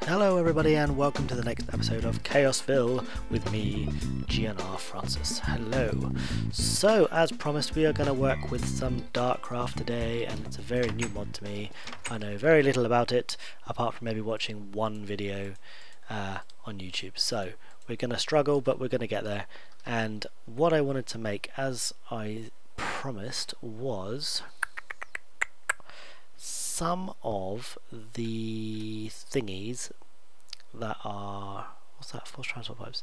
Hello everybody and welcome to the next episode of CHAOSVILLE with me, GNRfrancis. Hello. So as promised we are going to work with some DAFTcraft today, and it's a very new mod to me. I know very little about it apart from maybe watching one video on YouTube. So we're going to struggle, but we're going to get there. And what I wanted to make, as I promised, was some of the thingies that are, what's that, force transport pipes?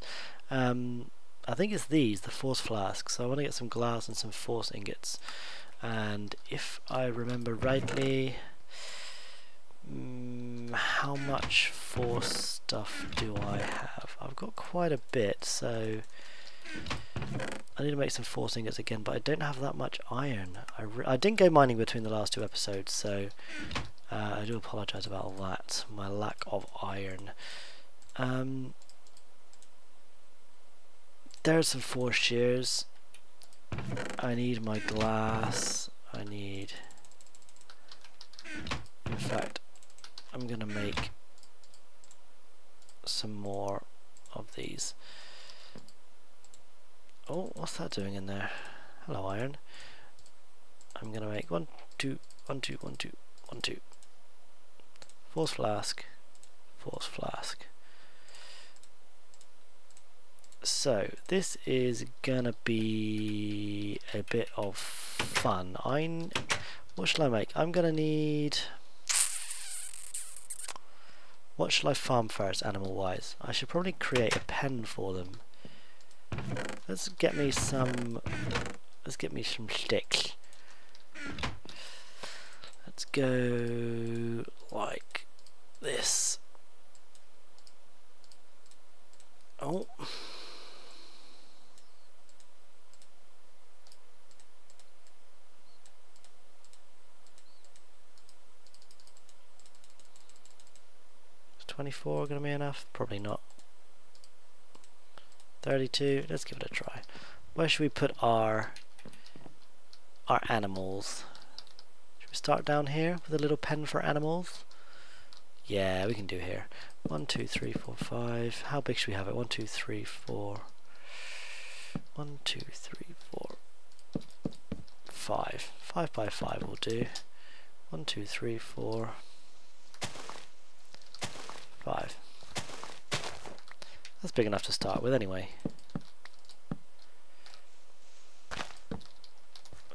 I think it's these, the force flasks. So I want to get some glass and some force ingots, and if I remember rightly, how much force stuff do I have? I've got quite a bit, so I need to make some force ingots again, but I don't have that much iron. I didn't go mining between the last two episodes, so I do apologise about that, my lack of iron. There's some force shears. I need my glass. In fact, I'm going to make some more of these. Oh, what's that doing in there? Hello, iron. I'm gonna make 1, 2, 1, 2, 1, 2, 1, 2. Force flask, force flask. So this is gonna be a bit of fun. What shall I make? I'm gonna need. What shall I farm first, animal-wise? I should probably create a pen for them. Let's get me some sticks. Let's go like this. Oh. Is 24 gonna be enough? Probably not. 32, let's give it a try. Where should we put our animals? Should we start down here with a little pen for animals? Yeah, we can do here. 1, 2, 3, 4, 5. How big should we have it? 1, 2, 3, 4. 1, 2, 3, 4. 5. 5 by 5 will do. 1, 2, 3, 4. 5. That's big enough to start with anyway.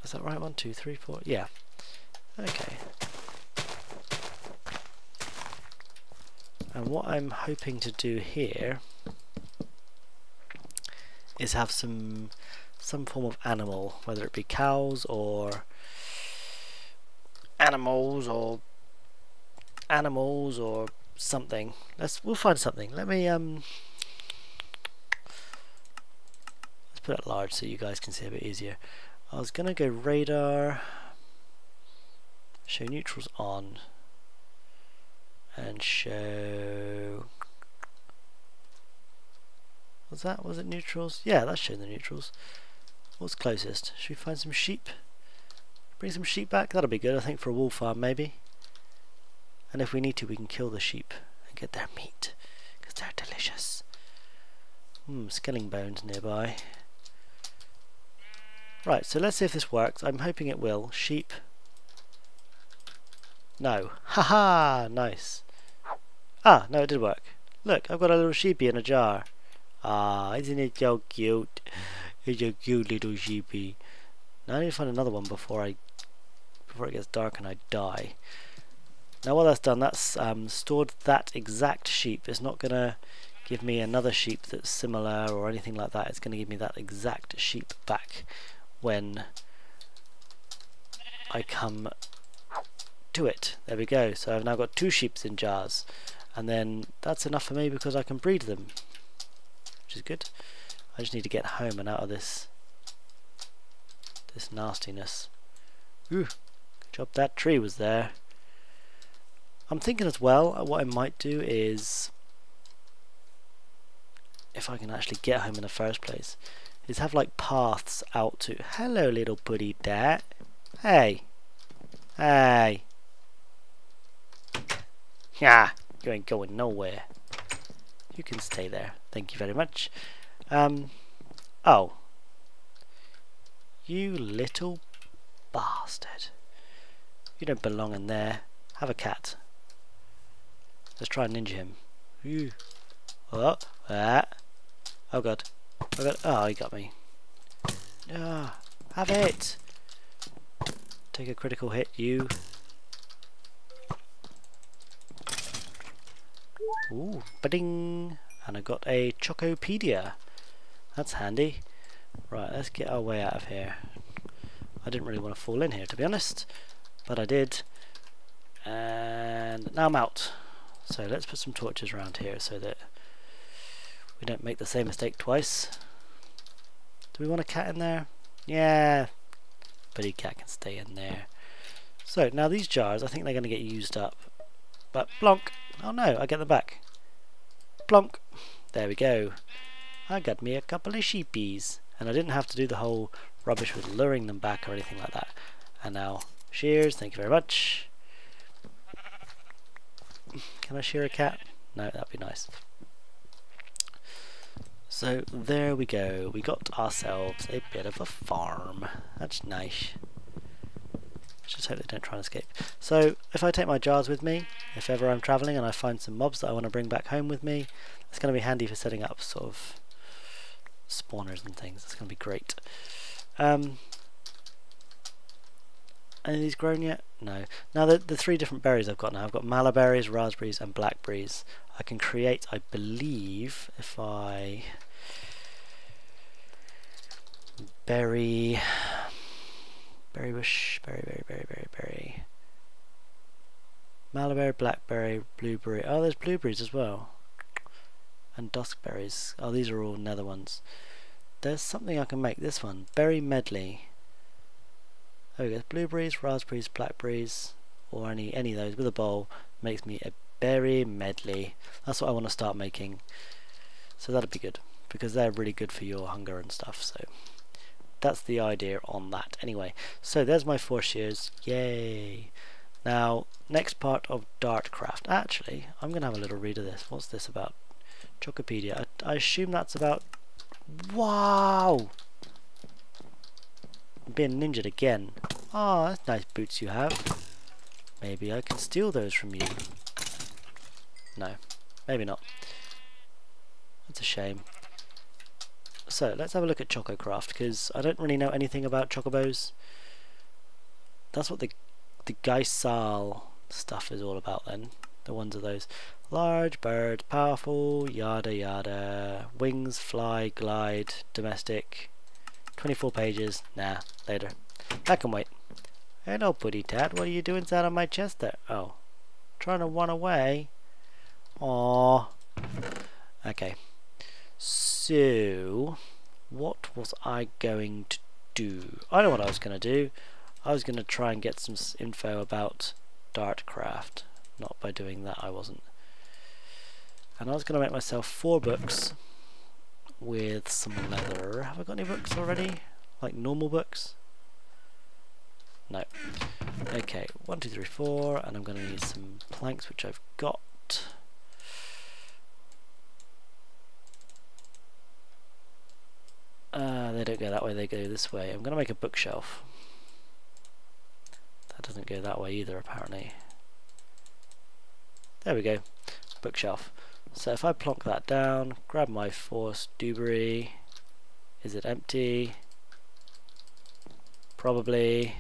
Is that right? 1, 2, 3, 4. Yeah. Okay. And what I'm hoping to do here is have some form of animal, whether it be cows or animals or something. We'll find something. Let me put it large so you guys can see a bit easier. I was gonna go radar, show neutrals on, and show. Was it neutrals? Yeah, that's showing the neutrals. What's closest? Should we find some sheep? Bring some sheep back? That'll be good, I think, for a wool farm maybe. And if we need to, we can kill the sheep and get their meat, because they're delicious. Skelling bones nearby. Right, so let's see if this works. I'm hoping it will. Sheep. No. Haha! Nice. Ah, no, it did work. Look, I've got a little sheepy in a jar. Ah, isn't it so cute? It's a cute little sheepy. Now I need to find another one before it gets dark and I die. Now what that's done, that's stored that exact sheep. It's not gonna give me another sheep that's similar or anything like that. It's gonna give me that exact sheep back when I come to it. There we go. So I've now got 2 sheep in jars, and then that's enough for me because I can breed them, which is good. I just need to get home and out of this nastiness. Ooh, good job that tree was there. I'm thinking as well, what I might do is, if I can actually get home in the first place, is have like paths out to. Hello, little putty dad. Hey. Hey. Yeah. You ain't going nowhere. You can stay there. Thank you very much. Oh. You little bastard. You don't belong in there. Have a cat. Let's try and ninja him. Ooh. Oh, that. Oh god. Oh god. Oh, he got me. Ah, have it. Take a critical hit, you. Ooh, ba-ding. And I got a Chocopedia. That's handy. Right, let's get our way out of here. I didn't really want to fall in here, to be honest, but I did. And now I'm out. So let's put some torches around here so that we don't make the same mistake twice. Do we want a cat in there? Yeah, buddy cat can stay in there. So now these jars, I think they're going to get used up. But plonk! Oh no, I get them back. Plonk! There we go. I got me a couple of sheepies. And I didn't have to do the whole rubbish with luring them back or anything like that. And now, shears, thank you very much. Can I shear a cat? No, that'd be nice. So there we go. We got ourselves a bit of a farm. That's nice. Just hope they don't try and escape. So if I take my jars with me, if ever I'm travelling and I find some mobs that I want to bring back home with me, it's going to be handy for setting up sort of spawners and things. It's going to be great. Any of these grown yet? No. Now the three different berries I've got now, I've got malaberries, raspberries and blackberries. I can create, I believe, if I berry bush, berry. Malaberry, blackberry, blueberry. Oh, there's blueberries as well. And duskberries. Oh, these are all nether ones. There's something I can make. This one, berry medley. There we go. Blueberries, raspberries, blackberries, or any of those with a bowl makes me a berry medley. That's what I want to start making. So that'll be good because they're really good for your hunger and stuff. So that's the idea on that. Anyway, so there's my 4 shears. Yay! Now, next part of DAFTcraft. Actually, I'm gonna have a little read of this. What's this about? Chocopedia. I assume that's about. Wow! I'm being ninjaed again. Ah, that's nice boots you have. Maybe I can steal those from you. No, maybe not. That's a shame. So let's have a look at ChocoCraft because I don't really know anything about chocobos. That's what the Geisal stuff is all about then. The ones of those. Large bird, powerful, yada yada. Wings, fly, glide, domestic. 24 pages. Nah, later. That can wait. Hello, Putty Tat. What are you doing inside of my chest there? Oh. Trying to run away? Aww. Okay. So, what was I going to do? I know what I was going to do. I was going to try and get some info about DAFTcraft. Not by doing that, I wasn't. And I was going to make myself 4 books with some leather. Have I got any books already? Like normal books? No. Okay, 1, 2, 3, 4, and I'm going to need some planks, which I've got. They don't go that way, they go this way. I'm going to make a bookshelf. That doesn't go that way either, apparently. There we go, bookshelf. So if I plonk that down, grab my force dewberry. Is it empty? Probably.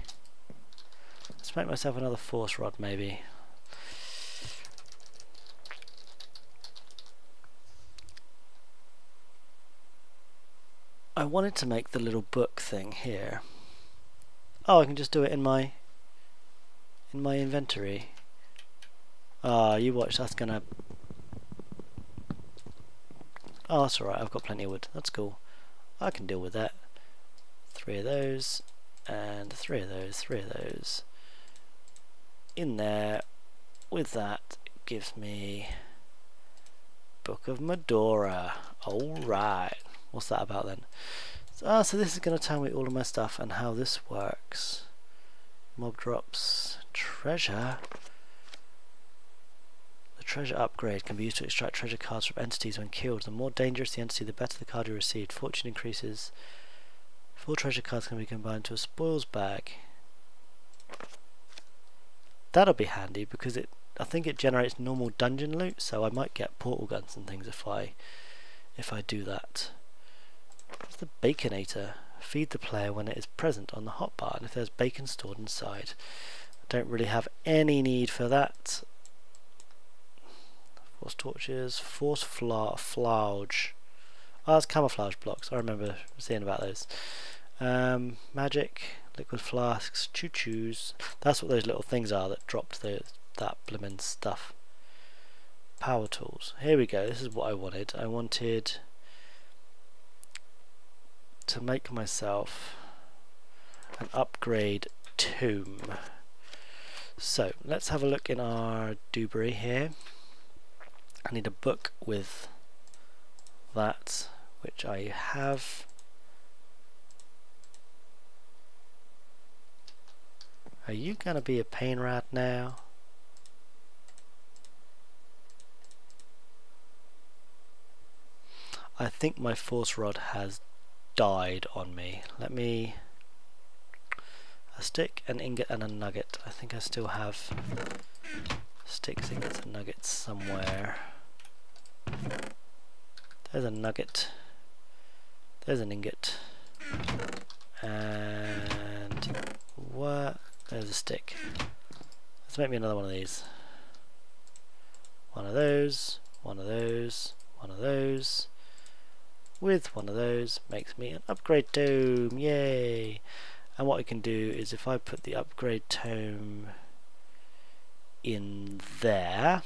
Let's make myself another force rod maybe. I wanted to make the little book thing here. Oh, I can just do it in my inventory. Ah, you watch, that's gonna. Oh, that's alright, I've got plenty of wood. That's cool. I can deal with that. 3 of those, and 3 of those, 3 of those. In there, with that, gives me Book of Medora. Alright. What's that about then? So this is going to tell me all of my stuff and how this works. Mob drops. Treasure. The treasure upgrade can be used to extract treasure cards from entities when killed. The more dangerous the entity, the better the card you received. Fortune increases. 4 treasure cards can be combined to a spoils bag. That'll be handy because I think it generates normal dungeon loot, so I might get portal guns and things if I do that. What's the Baconator? Feed the player when it is present on the hotbar and if there's bacon stored inside. I don't really have any need for that. Force torches, force flauge. Oh, it's camouflage blocks. I remember seeing about those. Magic, liquid flasks, choo-choos. That's what those little things are that dropped that blimmin' stuff. Power tools. Here we go. This is what I wanted. I wanted to make myself an upgrade tomb. So let's have a look in our Dewberry here. I need a book with that, which I have. Are you gonna be a pain rat now? I think my force rod has died on me. Let me... a stick, an ingot and a nugget. I think I still have sticks, ingots and nuggets somewhere. There's a nugget. There's an ingot. And what? There's a stick. Let's make me another one of these. One of those, one of those, one of those. With one of those makes me an upgrade tome. Yay! And what I can do is if I put the upgrade tome in there,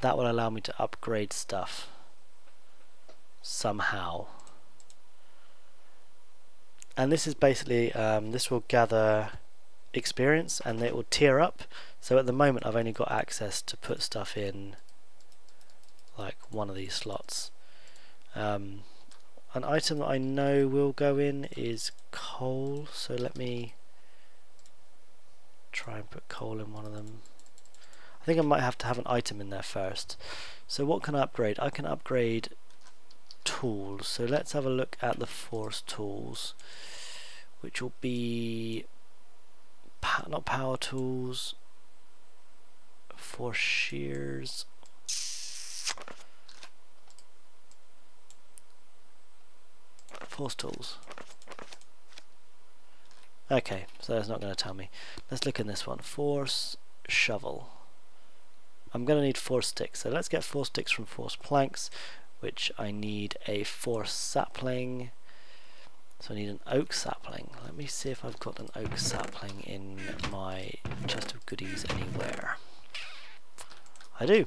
that will allow me to upgrade stuff somehow. And this is basically, this will gather experience and it will tier up. So at the moment I've only got access to put stuff in like one of these slots. An item that I know will go in is coal, so let me try and put coal in one of them. I think I might have to have an item in there first. So what can I upgrade? I can upgrade tools. So let's have a look at the force tools, which will be not power tools, force shears. Force tools. Okay, so that's not going to tell me. Let's look in this one. Force shovel. I'm going to need 4 sticks, so let's get 4 sticks from force planks, which I need a force sapling. So I need an oak sapling. Let me see if I've got an oak sapling in my chest of goodies anywhere. I do.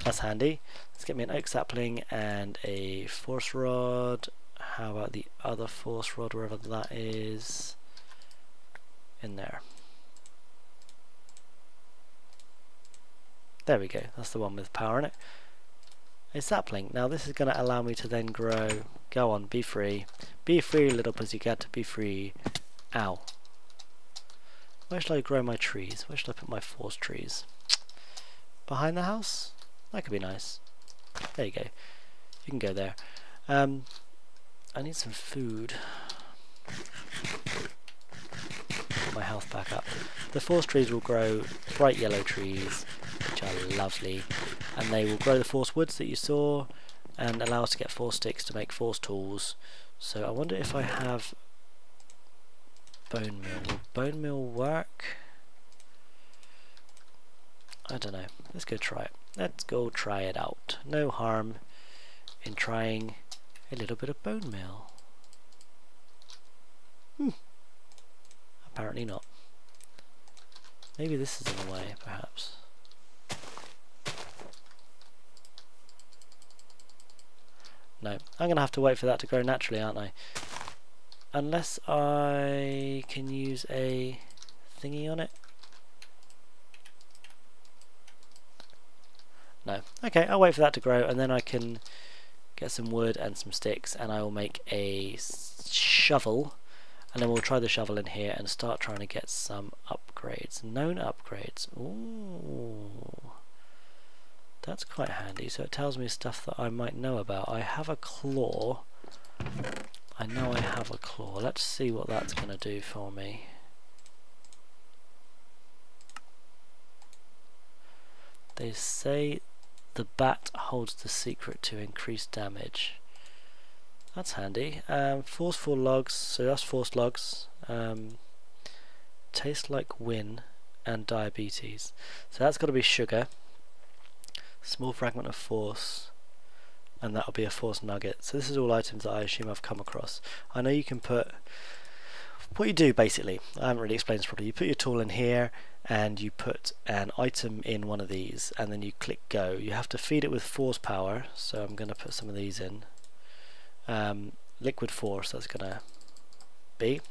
That's handy. Let's get me an oak sapling and a force rod. How about the other force rod, wherever that is? In there. There we go, that's the one with power in it. A sapling. Now this is going to allow me to then grow. Go on, be free. Be free, little pussycat, be free. Ow. Where shall I grow my trees? Where shall I put my force trees? Behind the house? That could be nice. There you go. You can go there. I need some food. Get my health back up. The force trees will grow bright yellow trees, which are lovely, and they will grow the force woods that you saw and allow us to get force sticks to make force tools. So I wonder if I have bone meal. Will bone meal work? I don't know. Let's go try it. Let's go try it out. No harm in trying a little bit of bone meal. Apparently not. Maybe this is in the way, perhaps. No, I'm going to have to wait for that to grow naturally, aren't I? Unless I can use a thingy on it. No. Okay, I'll wait for that to grow and then I can get some wood and some sticks and I will make a shovel, and then we'll try the shovel in here and start trying to get some upgrades. upgrades. Known upgrades. Ooh. That's quite handy, so it tells me stuff that I might know about. I have a claw. I know I have a claw. Let's see what that's going to do for me. They say the bat holds the secret to increased damage. That's handy. Forceful logs, so that's forced logs. Taste like win and diabetes. So that's got to be sugar. Small fragment of force, and that'll be a force nugget. So this is all items that I assume I've come across. I know you can put, what you do basically, I haven't really explained this properly, you put your tool in here and you put an item in one of these and then you click go. You have to feed it with force power, so I'm going to put some of these in. Liquid force, that's going to be,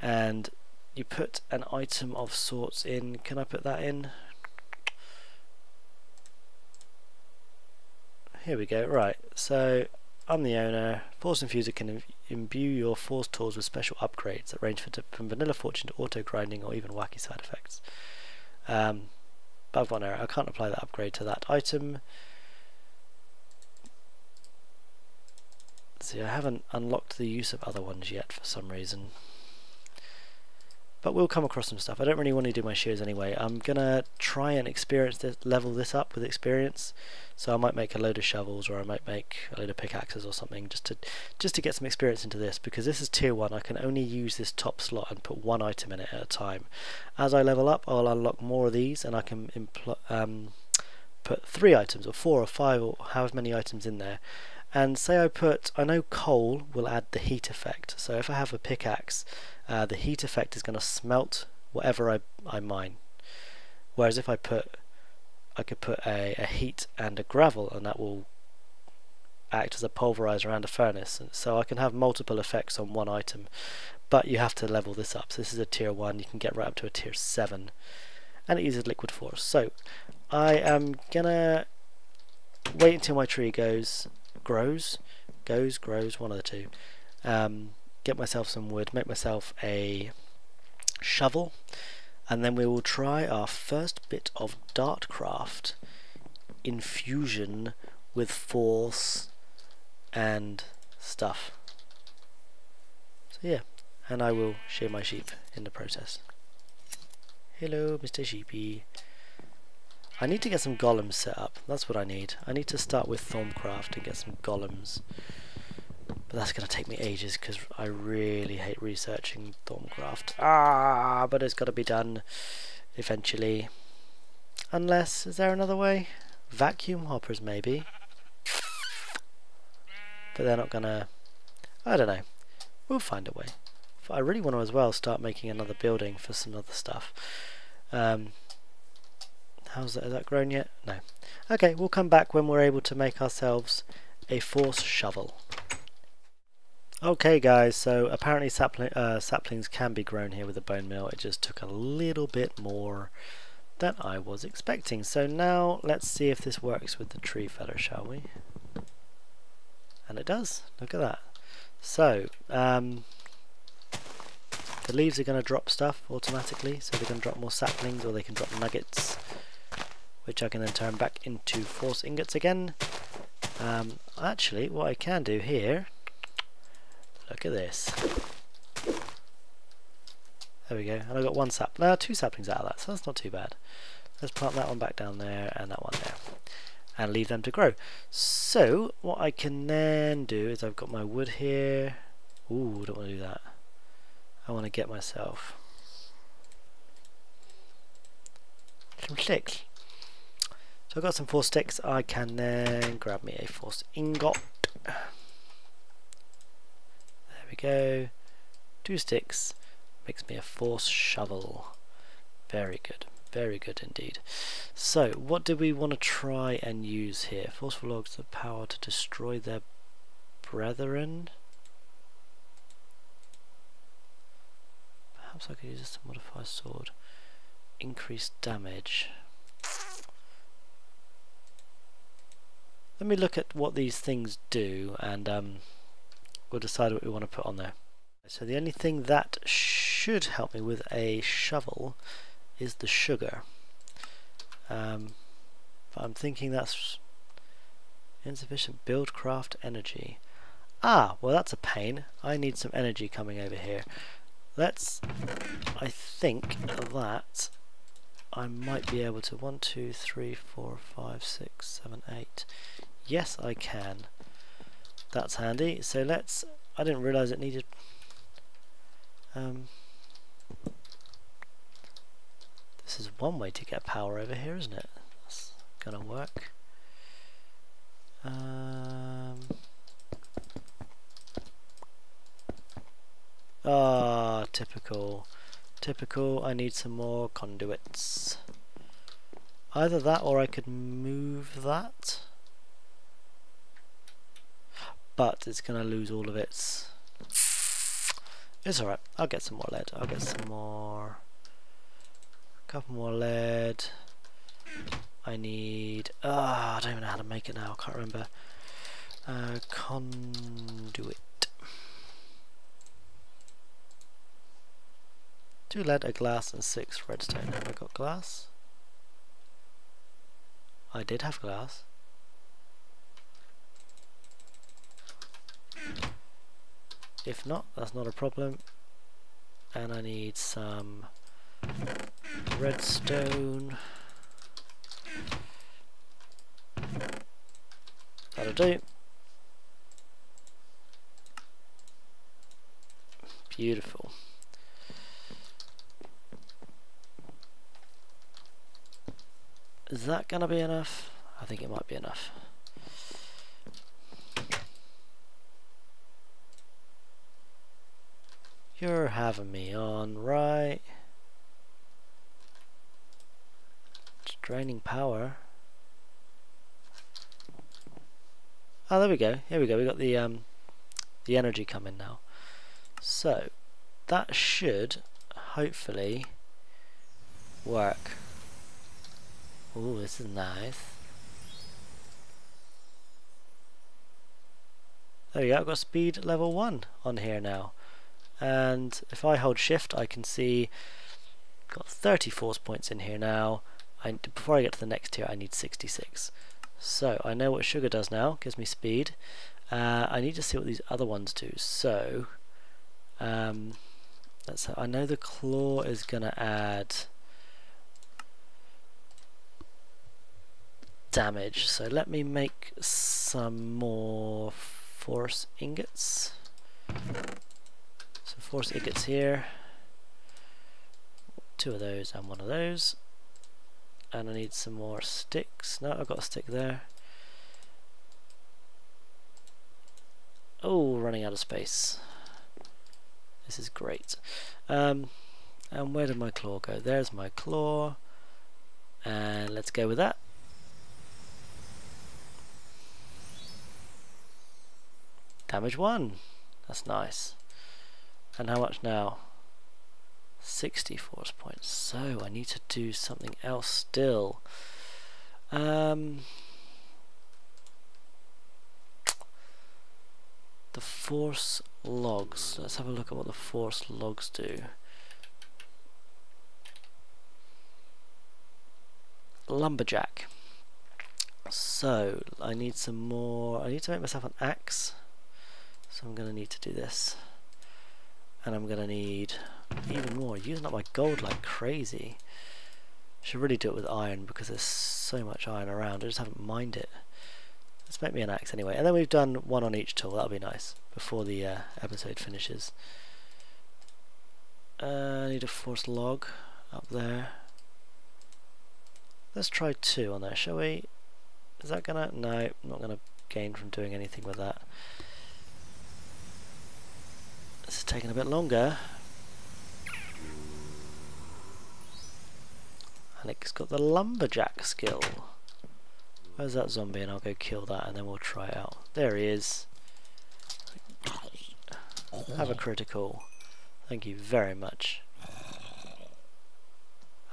and you put an item of sorts in. Can I put that in? Here we go. Right, so I'm the owner. Force Infuser can imbue your force tools with special upgrades that range from vanilla fortune to auto grinding or even wacky side effects. But I've got an error. I can't apply that upgrade to that item. See, I haven't unlocked the use of other ones yet for some reason. But we'll come across some stuff. I don't really want to do my shears anyway. I'm gonna try and level this up with experience. So I might make a load of shovels, or I might make a load of pickaxes or something, just to get some experience into this, because this is tier 1. I can only use this top slot and put one item in it at a time. As I level up, I'll unlock more of these, and I can put 3 items or 4 or 5 or however many items in there. And say I know coal will add the heat effect, so if I have a pickaxe, the heat effect is going to smelt whatever I mine. Whereas if I could put a heat and a gravel, and that will act as a pulverizer and a furnace, so I can have multiple effects on one item. But you have to level this up, so this is a tier 1, you can get right up to a tier 7, and it uses liquid force. So I am gonna wait until my tree grows, one of the two. Get myself some wood, make myself a shovel, and then we will try our first bit of DAFTcraft infusion with force and stuff. So yeah, and I will shear my sheep in the process. Hello, Mr. Sheepy. I need to get some golems set up. That's what I need. I need to start with Thaumcraft and get some golems. But that's going to take me ages because I really hate researching Thaumcraft. But it's got to be done eventually. Unless, is there another way? Vacuum hoppers maybe. But they're not going to... I don't know. We'll find a way. I really want to as well start making another building for some other stuff. How's that? Has that grown yet? No. Okay, we'll come back when we're able to make ourselves a force shovel. Okay guys, so apparently saplings can be grown here with a bone mill. It just took a little bit more than I was expecting. So now let's see if this works with the tree feller, shall we? And it does. Look at that. So the leaves are going to drop stuff automatically, so they're going to drop more saplings, or they can drop nuggets, which I can then turn back into force ingots again. Actually, what I can do here, look at this. There we go, and I got two saplings out of that, so that's not too bad. Let's plant that one back down there and that one there, and leave them to grow. So what I can then do is, I've got my wood here. Ooh, I don't want to do that. I want to get myself some sticks. So I've got some force sticks. I can then grab me a force ingot. There we go. 2 sticks makes me a force shovel. Very good. Very good indeed. So what do we want to try and use here? Forceful logs, the power to destroy their brethren. Perhaps I could use this to modify sword. Increased damage. Let me look at what these things do, and we'll decide what we want to put on there. So the only thing that should help me with a shovel is the sugar. But I'm thinking that's insufficient build craft energy. Ah, well that's a pain. I need some energy coming over here. I think that I might be able to 1, 2, 3, 4, 5, 6, 7, 8. Yes, I can. That's handy. So I didn't realise it needed. This is one way to get power over here, isn't it? That's gonna work. Typical. Typical, I need some more conduits. Either that or I could move that. But it's going to lose all of its... It's alright, I'll get some more lead. I'll get some more... A couple more lead. I need... I don't even know how to make it now, I can't remember. Conduit. 2 lead, a glass, and 6 redstone. Have I got glass? I did have glass. If not, that's not a problem. And I need some redstone. That'll do. Beautiful. Is that gonna be enough? I think it might be enough. You're having me on, right? It's draining power. Oh, there we go. Here we go. We got the energy coming now. So that should hopefully work. Ooh, this is nice. There we go, I've got speed level 1 on here now. And if I hold shift I can see got 30 force points in here now. Before I get to the next tier I need 66. So I know what sugar does now, gives me speed. I need to see what these other ones do. So I know the claw is gonna add damage, so let me make some more force ingots. So force ingots here, 2 of those and 1 of those, and I need some more sticks. No, I've got a stick there. Oh, running out of space. This is great. And where did my claw go? There's my claw, and let's go with that. Damage 1. That's nice. And how much now? 60 force points. So I need to do something else still. The force logs. Let's have a look at what the force logs do. Lumberjack. So I need some more. I need to make myself an axe. So I'm going to need to do this. And I'm going to need even more. Using up my gold like crazy. Should really do it with iron because there's so much iron around. I just haven't mined it. Let's make me an axe anyway. And then we've done 1 on each tool. That'll be nice before the episode finishes. I need a force log up there. Let's try 2 on there, shall we? Is that gonna... No, I'm not gonna gain from doing anything with that. This is taking a bit longer. And it's got the lumberjack skill. Where's that zombie? And I'll go kill that and then we'll try it out. There he is. Have a critical. Thank you very much.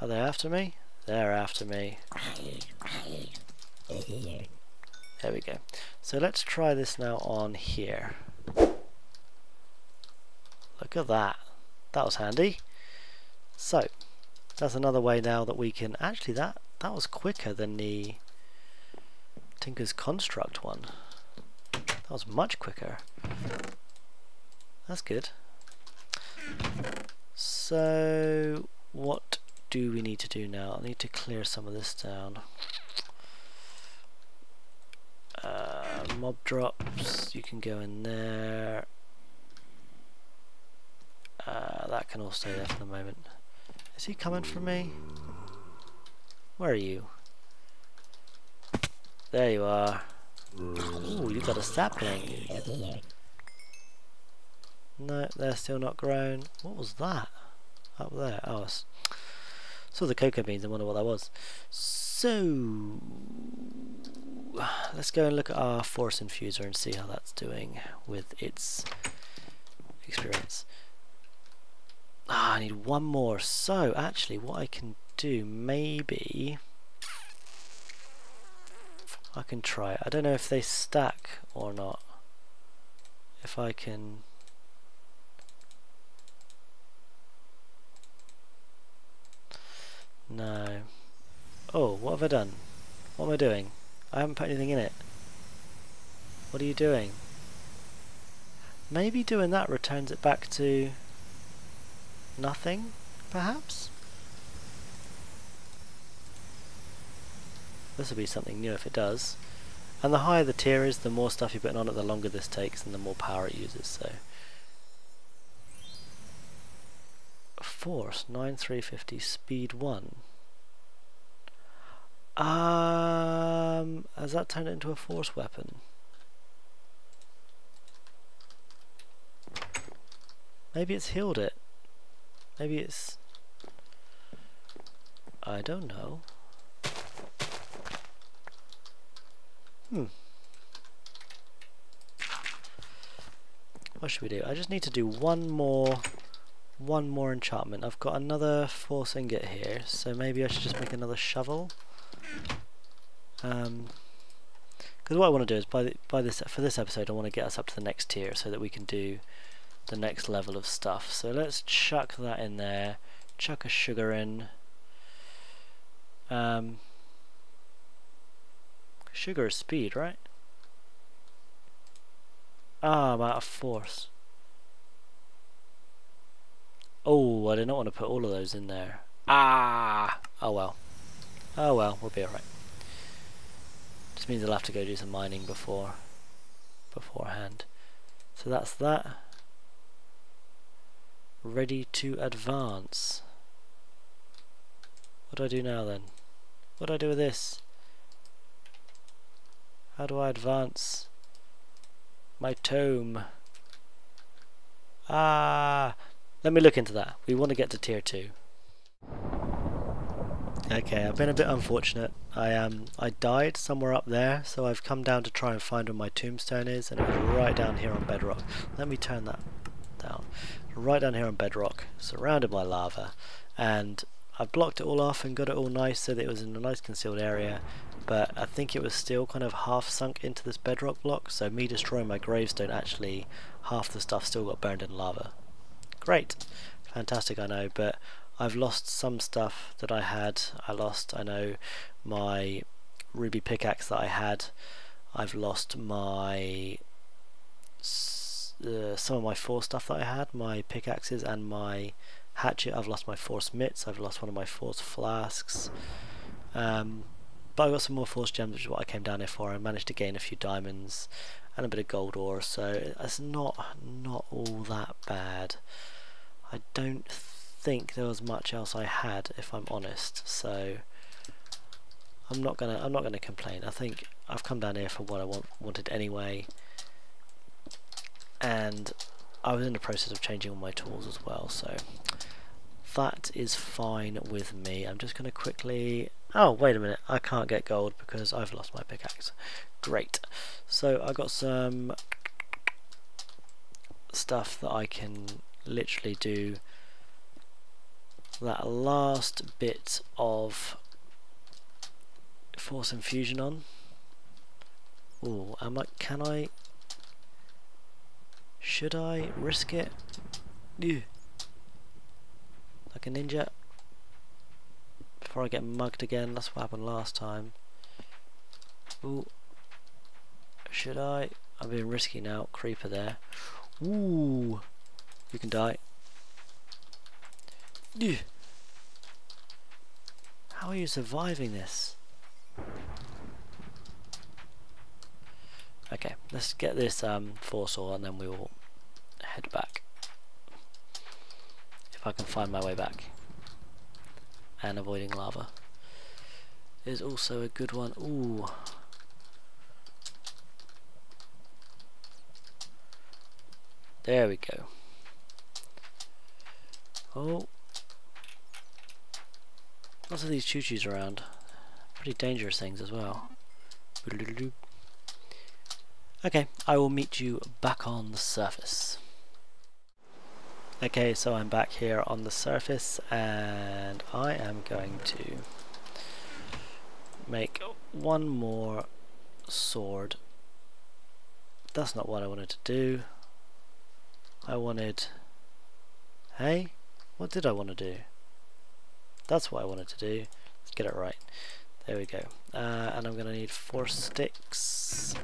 Are they after me? They're after me. There we go. So let's try this now on here. Look at that. That was handy. So, that's another way now that we can actually that was quicker than the Tinker's Construct one. That was much quicker. That's good. So what do we need to do now? I need to clear some of this down. Mob drops, you can go in there. That can all stay there for the moment. Is he coming for me? Where are you? There you are. Ooh, you got a sapling. No, they're still not grown. What was that? Up there. Oh, saw the cocoa beans. I wonder what that was. So let's go and look at our force infuser and see how that's doing with its experience. I need one more. So actually what I can do, maybe I can try it. I don't know if they stack or not. If I can... No. Oh, what have I done? What am I doing? I haven't put anything in it. What are you doing? Maybe doing that returns it back to nothing, perhaps? This will be something new if it does. And the higher the tier is, the more stuff you're putting on it, the longer this takes and the more power it uses, so... Force 9350, speed 1. Has that turned it into a force weapon? Maybe it's healed it. Maybe it's... I don't know. What should we do? I just need to do one more enchantment. I've got another force ingot here, so maybe I should just make another shovel. Because what I want to do is for this episode I want to get us up to the next tier so that we can do the next level of stuff. So let's chuck that in there, chuck a sugar in. Sugar is speed, right? Ah, I'm out of force. Oh, I did not want to put all of those in there. Ah! Oh well. Oh well, we'll be alright. Just means I'll have to go do some mining beforehand. So that's that. Ready to advance. What do I do now then? What do I do with this? How do I advance my tome? Ah! Let me look into that. We want to get to tier 2. Okay, I've been a bit unfortunate. I died somewhere up there, so I've come down to try and find where my tombstone is, and it was right down here on bedrock. Let me turn that down. Right down here on bedrock, surrounded by lava, and I've blocked it all off and got it all nice so that it was in a nice concealed area, but I think it was still kind of half sunk into this bedrock block, so me destroying my gravestone, actually half the stuff still got burned in lava. Great, fantastic, I know, but I've lost some stuff that I had. I know, my ruby pickaxe that I had. I've lost my some of my force stuff that I had, my pickaxes and my hatchet. I've lost my force mitts. I've lost one of my force flasks. But I got some more force gems, which is what I came down here for. I managed to gain a few diamonds and a bit of gold ore, so it's not all that bad. I don't think there was much else I had, if I'm honest, so I'm not gonna complain. I think I've come down here for what I wanted anyway, and I was in the process of changing all my tools as well, so that is fine with me. I'm just gonna quickly... Oh, wait a minute, I can't get gold because I've lost my pickaxe. Great. So I got some stuff that I can literally do that last bit of force infusion on. Ooh, should I risk it? Ew. Like a ninja. before I get mugged again. That's what happened last time. Ooh. Should I? I'm being risky now. Creeper there. Ooh. You can die. How are you surviving this? Okay, let's get this force ore and then we will head back. If I can find my way back. And avoiding lava is also a good one. Ooh. There we go. Oh. Lots of these choo-choos around. Pretty dangerous things as well. Okay, I will meet you back on the surface. Okay, so I'm back here on the surface and I am going to make one more sword. That's not what I wanted to do. I wanted... Hey? What did I want to do? That's what I wanted to do. Let's get it right. There we go. And I'm going to need 4 sticks.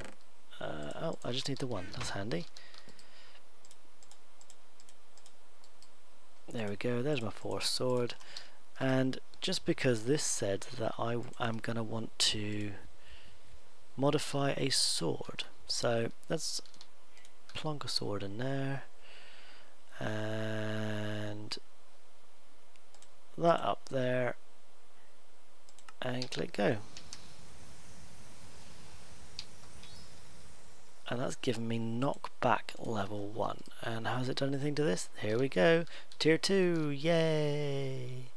Oh, I just need the one. That's handy. There we go. There's my 4th sword. And just because this said that I am going to want to modify a sword. So let's plonk a sword in there. And that up there. And click go. And that's given me knockback level 1. And how has it done anything to this? Here we go. Tier 2. Yay!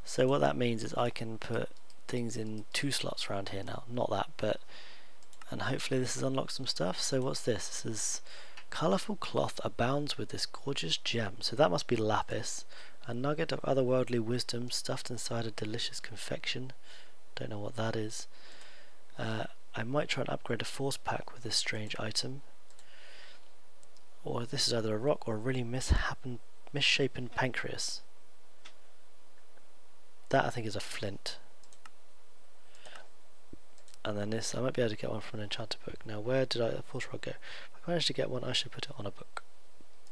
So what that means is I can put things in 2 slots around here now. Not that, but... And hopefully this has unlocked some stuff. So what's this? This is colourful cloth abounds with this gorgeous gem. So that must be lapis. A nugget of otherworldly wisdom stuffed inside a delicious confection. Don't know what that is. I might try and upgrade a force pack with this strange item. Or this is either a rock or a really misshapen pancreas. That I think is a flint. And then this, I might be able to get one from an enchanted book. Now where did the force rod go? If I managed to get one, I should put it on a book.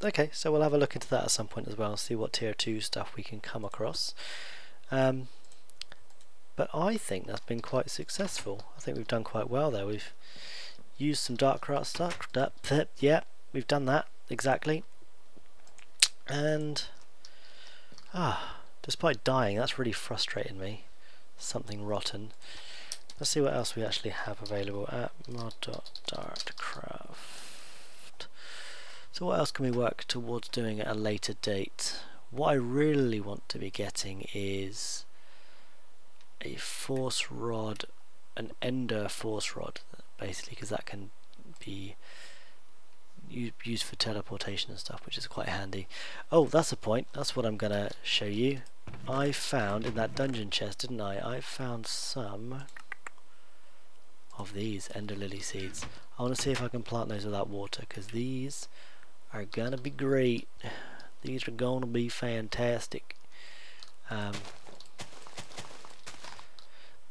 Okay, so we'll have a look into that at some point as well and see what tier 2 stuff we can come across. But I think that's been quite successful. I think we've done quite well there. We've used some DAFTcraft stuff. Yeah, we've done that, exactly. And, despite dying, that's really frustrating me. Something rotten. Let's see what else we actually have available at mod.dartcraft. So what else can we work towards doing at a later date? What I really want to be getting is a force rod, an ender force rod, basically, because that can be used for teleportation and stuff, which is quite handy. Oh, that's a point. That's what I'm going to show you. I found in that dungeon chest, didn't I? I found some of these ender lily seeds. I want to see if I can plant those without water, because these are gonna be great. These are gonna be fantastic.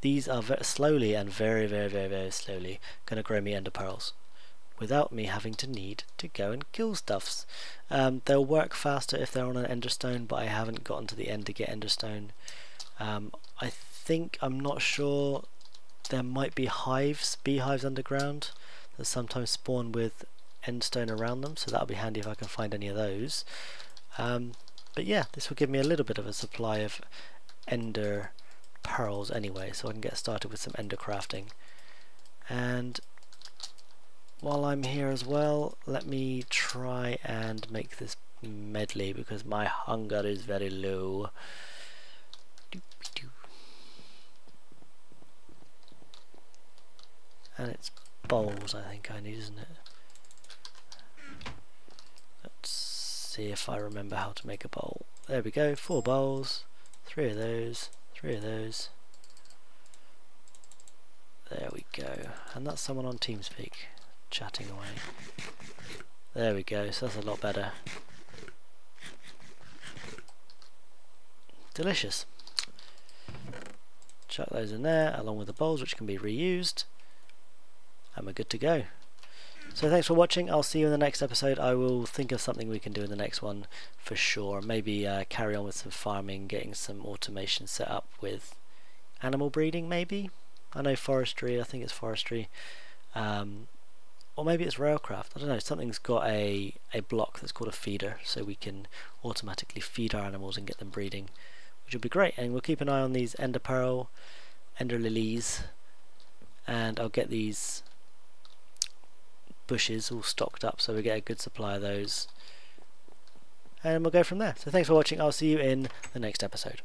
These are slowly and very slowly gonna grow me ender pearls without me having to need to go and kill stuffs. They'll work faster if they're on an ender stone, but I haven't gotten to the end to get ender stone. I'm not sure. There might be beehives underground that sometimes spawn with endstone around them, so that'll be handy if I can find any of those. But yeah, this will give me a little bit of a supply of ender pearls anyway, so I can get started with some ender crafting. And while I'm here as well, let me try and make this medley because my hunger is very low. And it's bowls I think I need, isn't it? Let's see if I remember how to make a bowl. There we go, 4 bowls, 3 of those, 3 of those. There we go. And that's someone on TeamSpeak chatting away. There we go, so that's a lot better. Delicious. chuck those in there along with the bowls, which can be reused, and we're good to go. So thanks for watching. I'll see you in the next episode. I will think of something we can do in the next one for sure. Maybe carry on with some farming, getting some automation set up with animal breeding maybe. I know forestry, I think it's forestry. Or maybe it's railcraft, I don't know, something's got a block that's called a feeder, so we can automatically feed our animals and get them breeding, which would be great. And we'll keep an eye on these ender pearl, ender lilies, and I'll get these bushes all stocked up so we get a good supply of those, and we'll go from there. So thanks for watching. I'll see you in the next episode.